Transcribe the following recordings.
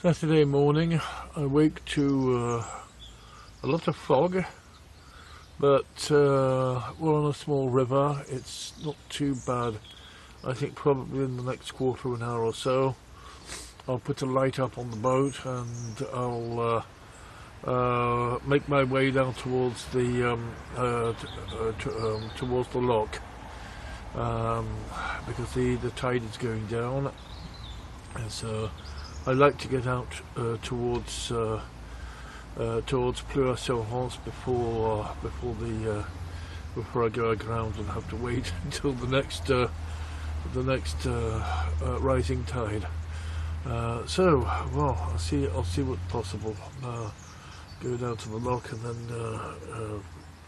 Saturday morning, I wake to a lot of fog, but we're on a small river. It's not too bad. I think probably in the next quarter of an hour or so I'll put a light up on the boat and I'll make my way down towards the lock, because the tide is going down, and so I like to get out towards Plouër Rance before I go aground and have to wait until the next rising tide. So, well, I'll see what's possible. Go down to the lock and then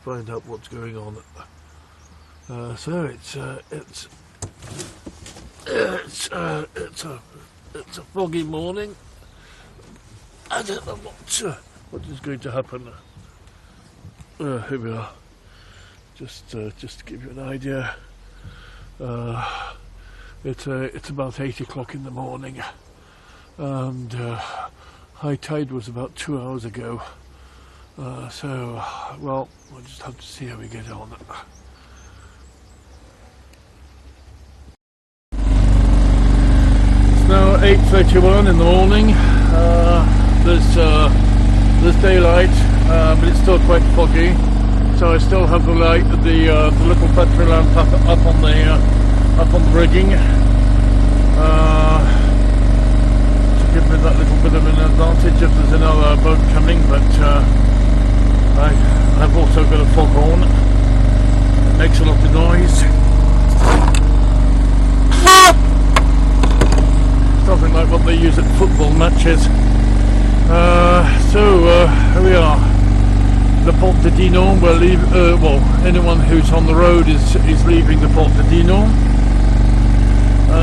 find out what's going on. So it's a foggy morning. I don't know what is going to happen. Here we are. Just to give you an idea. It's about 8 o'clock in the morning, and high tide was about 2 hours ago. So, well, we'll just have to see how we get on. It's now 8:31 in the morning. There's daylight, but it's still quite foggy. So I still have the light, the little battery lamp up on the rigging, to give me that little bit of an advantage if there's another boat coming. But I've also got a foghorn. It makes a lot of noise. Something like what they use at football matches. So here we are. The Port de Dinan. We'll leave. Well, anyone who's on the road is leaving the Port de Dinan.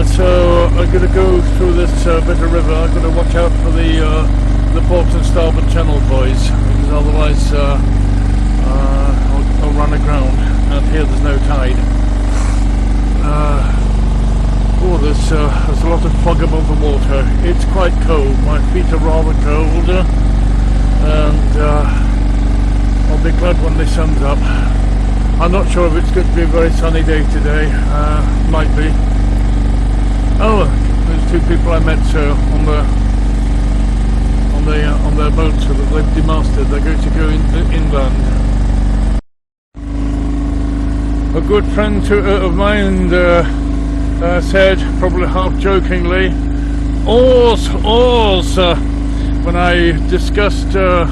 So I'm going to go through this bit of river. I'm going to watch out for the port and starboard channel buoys, because otherwise I'll run aground. And here there's no tide. There's a lot of fog above the water. It's quite cold. My feet are rather cold, and I'll be glad when the sun's up. I'm not sure if it's going to be a very sunny day today. Might be. Oh, there's two people I met on their boat, so that they've demasted. They're going to go inland. A good friend of mine said, probably half jokingly, oars, when I discussed a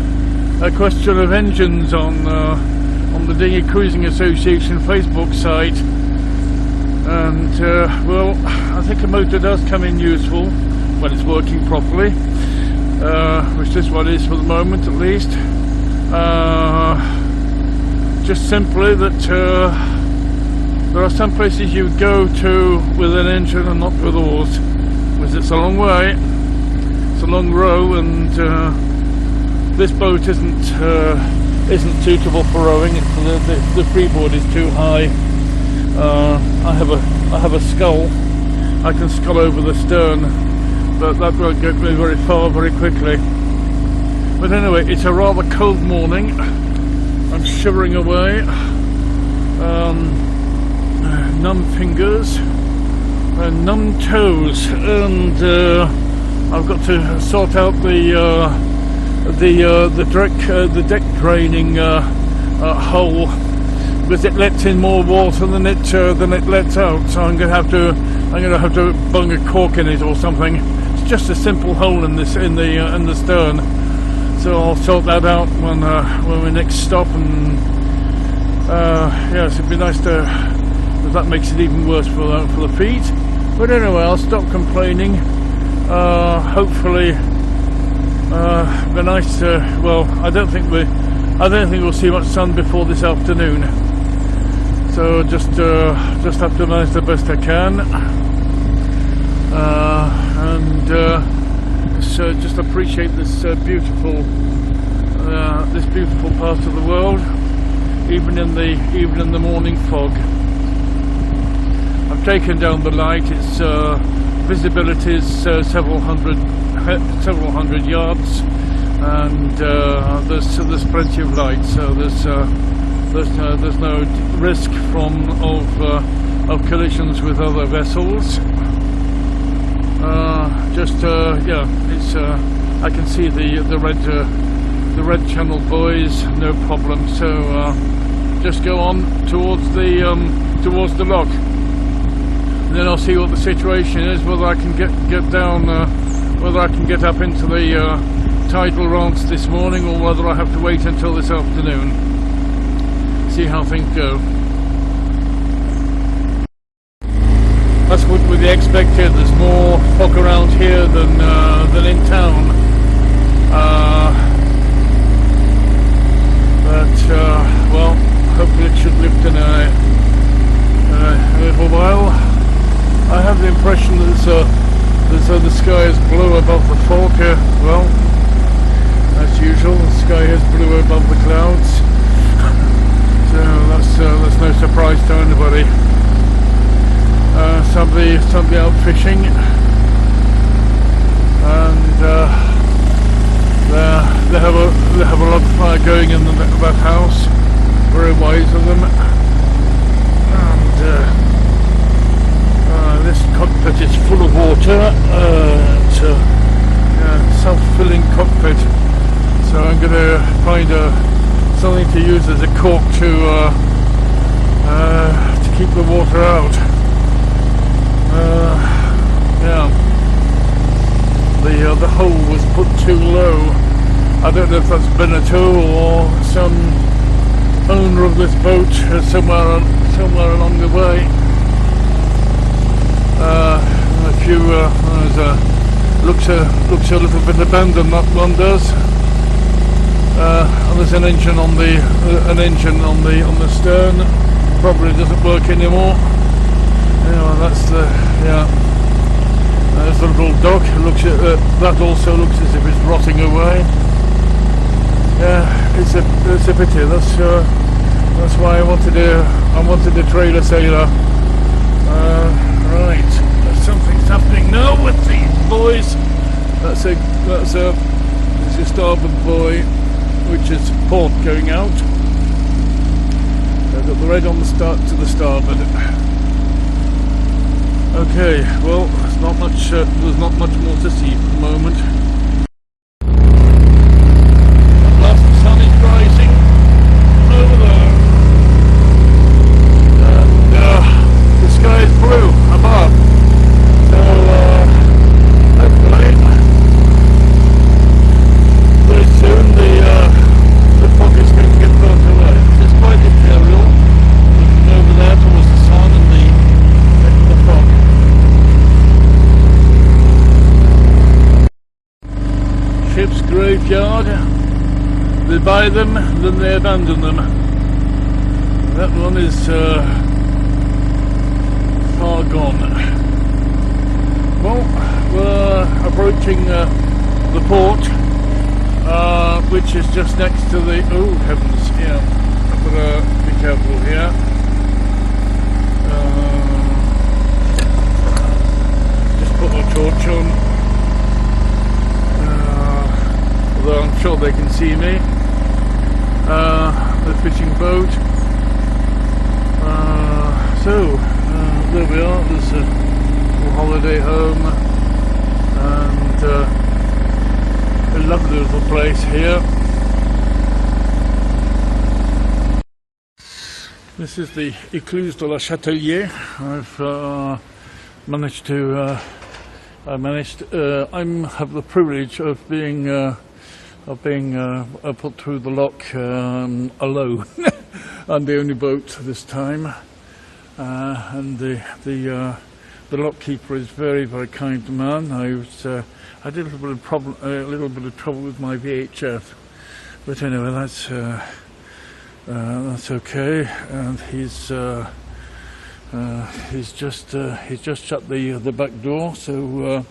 question of engines on the Dinghy Cruising Association Facebook site. And well, I think a motor does come in useful when it's working properly, which this one is for the moment at least. Just simply that there are some places you go to with an engine and not with oars, because it's a long way, it's a long row, and this boat isn't suitable for rowing. The freeboard is too high. I have a scull. I can scull over the stern, but that won't get me very far very quickly. But anyway, it's a rather cold morning. I'm shivering away. Numb fingers and numb toes, and I've got to sort out the deck draining hole, because it lets in more water than it lets out. So I'm going to have to bung a cork in it or something. It's just a simple hole in the stern. So I'll sort that out when we next stop. And yes, it'd be nice to. That makes it even worse for the feet. But anyway, I'll stop complaining. Hopefully, be nice to. Well, I don't think we'll see much sun before this afternoon. So just have to manage the best I can, and just appreciate this beautiful part of the world, even in the morning fog. I've taken down the light. It's visibility is several hundred yards, and there's plenty of light, so there's no risk of collisions with other vessels. Yeah, it's I can see the red channel buoys, no problem. So just go on towards the lock, and then I'll see what the situation is, whether I can get down, whether I can get up into the tidal Rance this morning, or whether I have to wait until this afternoon. See how things go. That's what we expected. There's more fog around here than in town. Well, hopefully it should lift in a little while. I have the impression that the sky is blue above the fog. Well, as usual, the sky is blue above the clouds. So that's no surprise to anybody. Somebody out fishing, and they have a lot of fire going in that house. Very wise of them. And this cockpit is full of water. It's a self-filling cockpit, so I'm going to find something to use as a cork to keep the water out. Yeah, the hull was put too low. I don't know if that's Beatiful or some owner of this boat somewhere along the way. Looks a little bit abandoned, that one does. And there's an engine on the stern. Probably doesn't work anymore. That's there's the little dock. That also looks as if it's rotting away. Yeah, it's a pity. That's why I wanted a trailer sailor. Right, something's happening now with the buoys. That's a starboard buoy, which is port going out. I've got the red on the start to the starboard. Okay, well, there's not much more to see for the moment. At last the sun is rising over there, and the sky is blue above. So hopefully very soon the fog is going to get burnt away. It's quite imperial, looking over there towards the sun and the fog. Ship's graveyard. They buy them, then they abandon them. That one is far gone. Well, we're approaching the port, which is just next to the... Oh heavens, yeah, I've got to be careful here. Just put my torch on. Although I'm sure they can see me. The fishing boat. There we are. There's a little holiday home, and a lovely little place here. This is the Écluse de la Châtelier. I have the privilege of being put through the lock alone. I'm the only boat this time, and the lock keeper is very, very kind man. I did a little bit of trouble with my VHF, but anyway, that's okay. And he's just shut the back door, so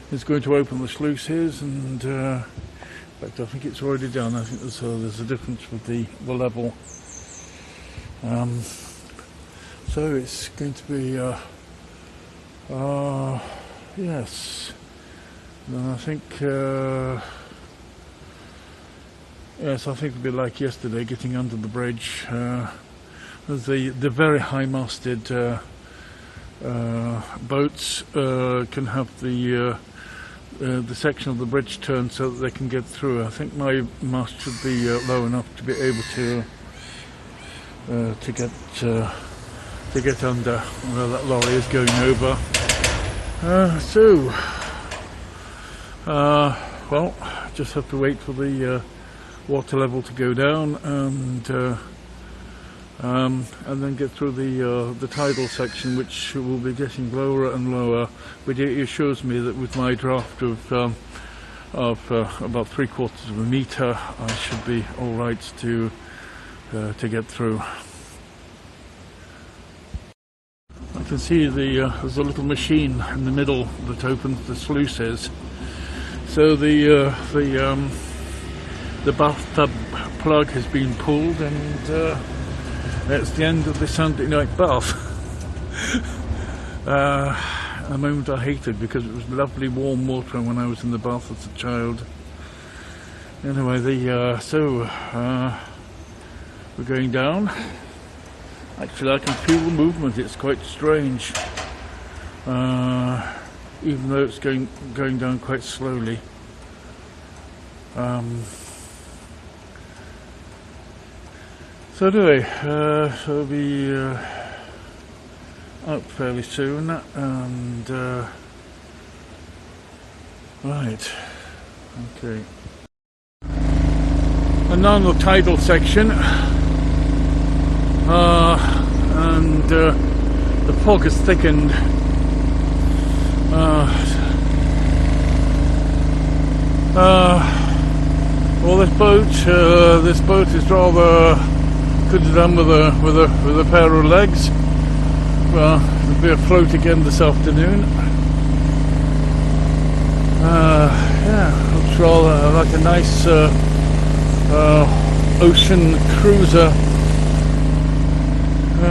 he's going to open the sluices, and in fact I think it's already done. I think there's a difference with the level. So it's going to be yes, then I think yes, I think it'll be like yesterday, getting under the bridge. There's the very high-masted boats can have the section of the bridge turned so that they can get through. I think my mast should be low enough to be able to get under where that lorry is going over. Well, just have to wait for the water level to go down and then get through the tidal section, which will be getting lower and lower. But it assures me that with my draft of about 3/4 of a metre, I should be all right to get through. I can see there's a little machine in the middle that opens the sluices. So the bathtub plug has been pulled, and it's the end of the Sunday night bath. A moment I hated because it was lovely warm water when I was in the bath as a child. Anyway, we're going down. Actually, I can feel the movement. It's quite strange, even though it's going down quite slowly. So anyway, so we'll be out fairly soon, and right, okay. And now the tidal section, and the fog has thickened. Well, this boat is rather could have done with a pair of legs. Well, there'll be afloat again this afternoon. Yeah, looks rather like a nice ocean cruiser. I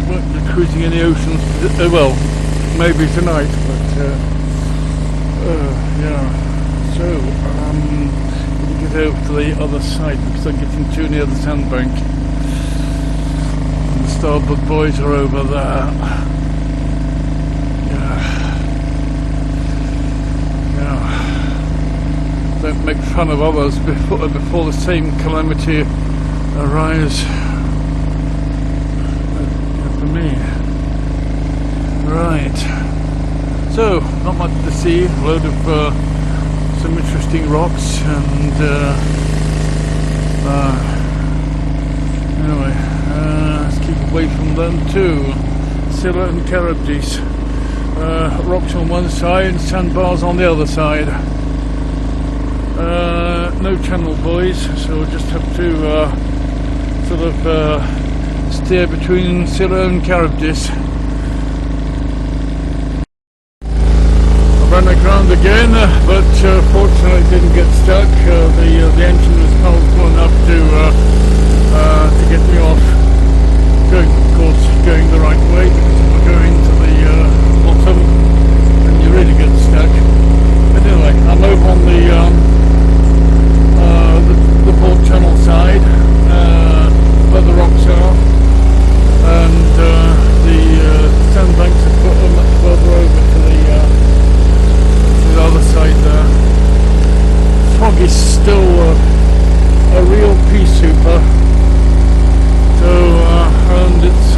won't be cruising in the oceans. Well, maybe tonight, but yeah. So we'll get over to the other side because I'm getting too near the sandbank. And the starboard buoys are over there. Don't make fun of others before the same calamity arrives for me. Right. So, not much to see. A load of some interesting rocks, and anyway, let's keep away from them too. Scylla and Charybdis. Rocks on one side and sandbars on the other side. No channel buoys, so we'll just have to sort of steer between Scylla and Charybdis. I ran aground again, but fortunately didn't get stuck. The engine was powerful enough to get me off. Of course, going the right way, because if we're going to the bottom, then you really get stuck. But anyway, I'm over on the port channel side, where the rocks are, and the sandbanks are put much further over to the other side there. Fog is still a real pea souper, so and it's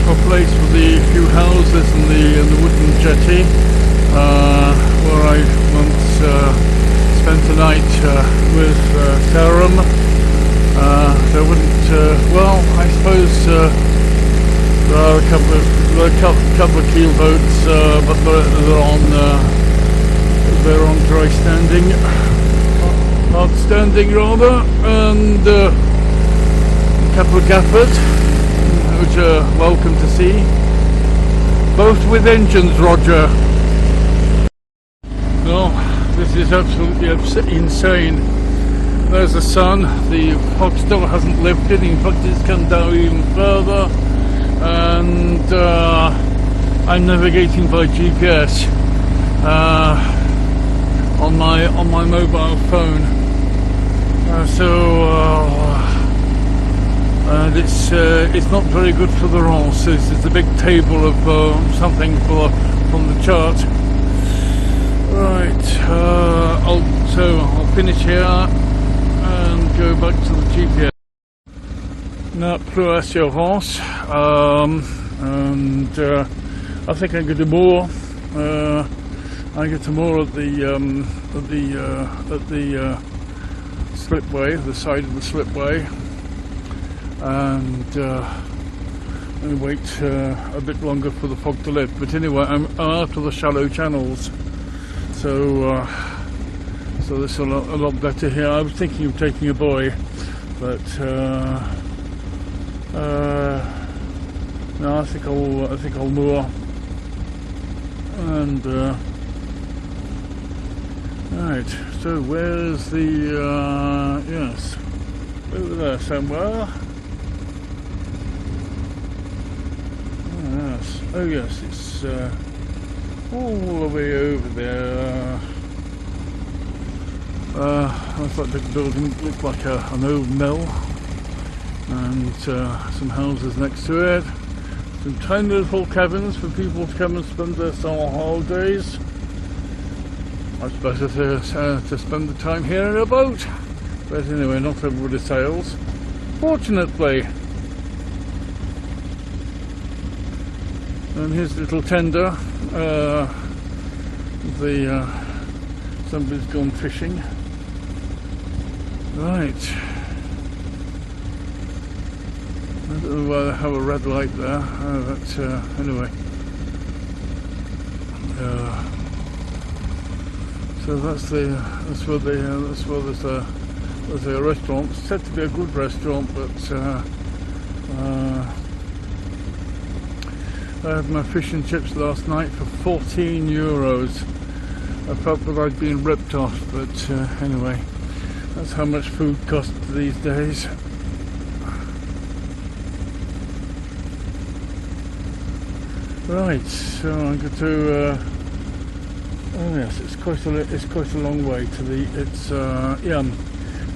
type of place with the few houses and the wooden jetty, where I once spent the night with Sarum. There wouldn't, well, I suppose there are a couple of keel boats, but they're on dry standing, outstanding rather, and a couple of gaffers, which are welcome to see. Both with engines, Roger. No, this is absolutely insane. There's the sun. The fog still hasn't lifted. In fact, it's come down even further. And I'm navigating by GPS on my mobile phone. And it's not very good for the Rance. It's a big table of something from the chart. Right. I'll finish here and go back to the GPS. Now Plouër sur Rance, and I think I'm going to moor. I get to moor at the slipway, the side of the slipway, and wait a bit longer for the fog to lift. But anyway, I'm out of the shallow channels, so this is a lot better here. I was thinking of taking a buoy, but no, I think I'll moor. And right, so where's the yes, over there somewhere. Yes, oh yes, it's all the way over there. I thought the building looked like an old mill, and some houses next to it. Some tiny little cabins for people to come and spend their summer holidays. Much better to spend the time here in a boat. But anyway, not everybody sails, fortunately. And here's the little tender. Somebody's gone fishing. Right. I don't know why they have a red light there. Anyway. So that's where there's a restaurant. It's said to be a good restaurant, but I had my fish and chips last night for 14 euros. I felt that I'd been ripped off, but anyway, that's how much food costs these days. Right, so I'm going to. Oh yes, it's quite a long way to the. It's yeah,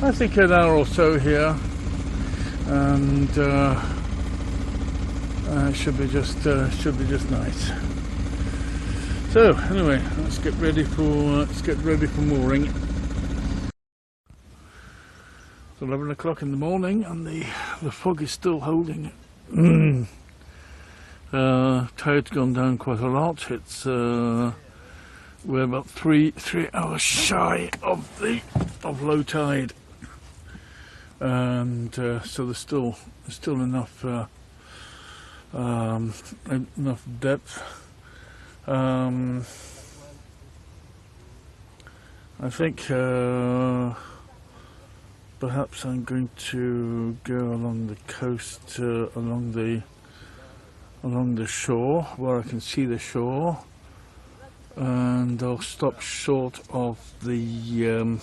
I think an hour or so here, and it should be just nice. So anyway, let's get ready for mooring. It's 11 o'clock in the morning, and the fog is still holding. Tide's gone down quite a lot. It's we're about three hours shy of low tide, and so there's still enough enough depth. I think perhaps I'm going to go along the coast, along the shore, where I can see the shore, and I'll stop short of the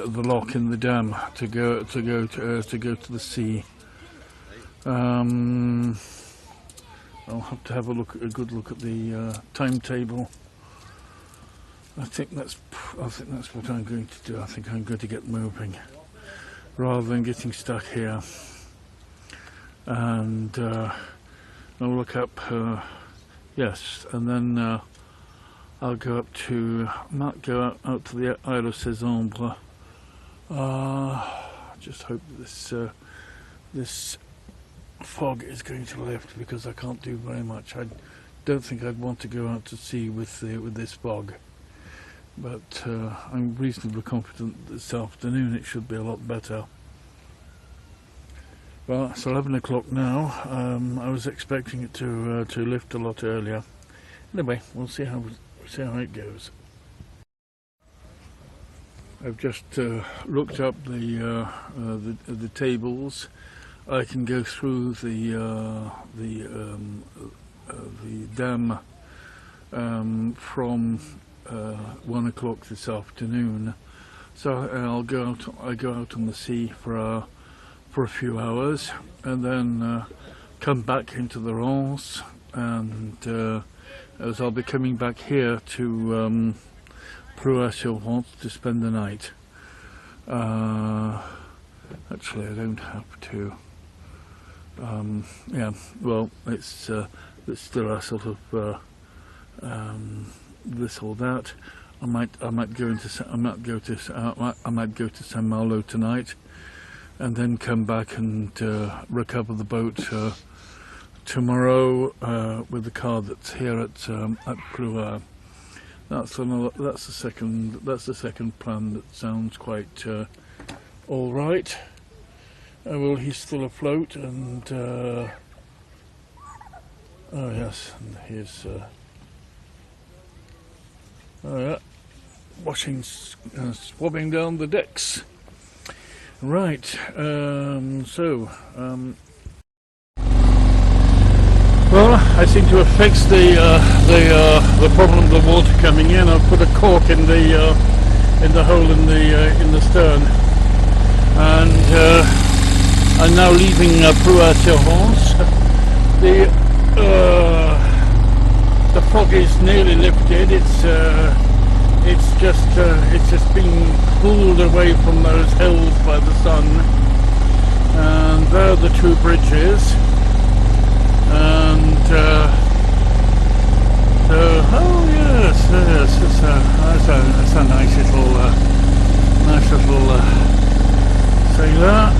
lock in the dam to go to the sea. I'll have to have a good look at the timetable. I think that's what I'm going to do. I think I'm going to get moving rather than getting stuck here. And I'll look up, yes, and then I'll go up to, I might go out to the Isle of Cézembre just hope that this fog is going to lift, because I can't do very much. I don't think I'd want to go out to sea with this fog, but I'm reasonably confident this afternoon it should be a lot better. Well, it's 11 o'clock now. I was expecting it to lift a lot earlier. Anyway, we'll see how it goes. I've just looked up the tables. I can go through the dam from 1 o'clock this afternoon. So I go out on the sea for a few hours, and then come back into the Rance, and as I'll be coming back here to Plouër to spend the night. Actually, I don't have to. Yeah, well, it's still a sort of this or that. I might go to Saint-Malo tonight, and then come back and recover the boat tomorrow with the car that's here at Plouër. That's the second plan that sounds quite all right. Well, he's still afloat, and oh yes, and he's oh yeah, washing, swabbing down the decks. Right, well, I seem to have fixed the problem of the water coming in. I've put a cork in the hole in the stern, and I'm now leaving Plouër. The fog is nearly lifted. It's just being pulled away from those hills by the sun, and there are the two bridges, and oh yes, it's a nice little sailor.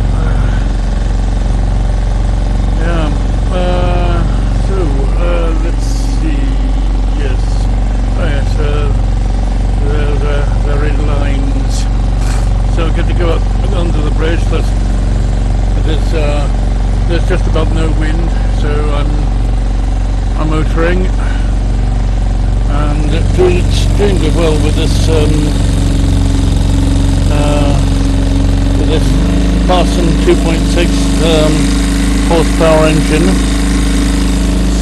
Yeah. Let's see. Yes. Oh yes. They're in lines. So I'm going to go up under the bridge. There's just about no wind, so I'm motoring, and doing extremely well with this Parson 2.6 horsepower engine.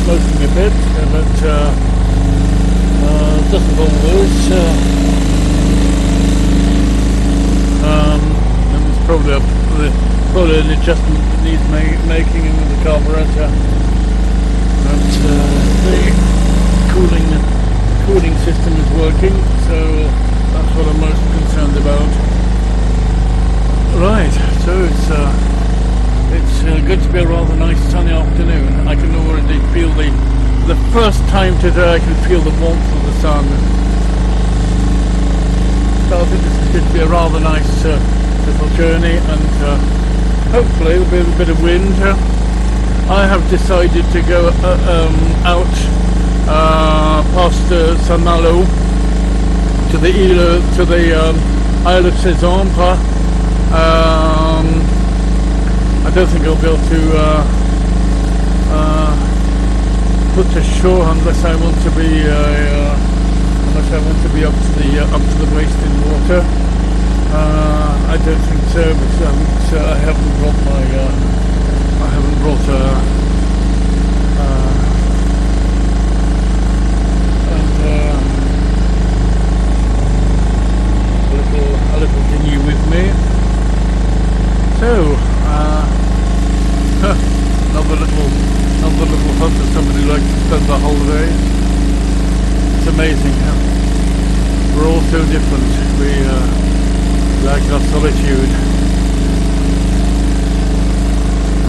Smoking a bit, but doesn't always. And there's probably an adjustment that needs making in the carburetor. But the cooling system is working, so that's what I'm most concerned about. Right, so it's going to be a rather nice sunny afternoon. I can already feel the first time today I can feel the warmth of the sun. So I think this is going to be a rather nice little journey, and hopefully there'll be a bit of wind. I have decided to go out past Saint-Malo to the Isle of Cézembre. I don't think I'll be able to put to shore unless I want to be up to the waist in water. I don't think so, because I haven't brought a little dinghy with me. So another little hut that somebody likes to spend the holiday. It's amazing how we're all so different. We like our solitude,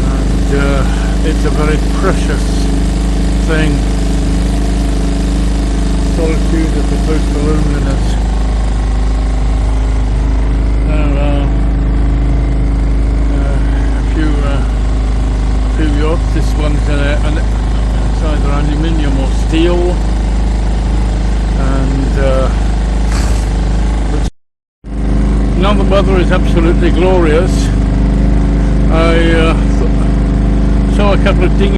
and it's a very precious thing. Solitude as opposed to loneliness. ones in it, and it's either aluminium or steel, and now the weather is absolutely glorious. I saw a couple of dinghies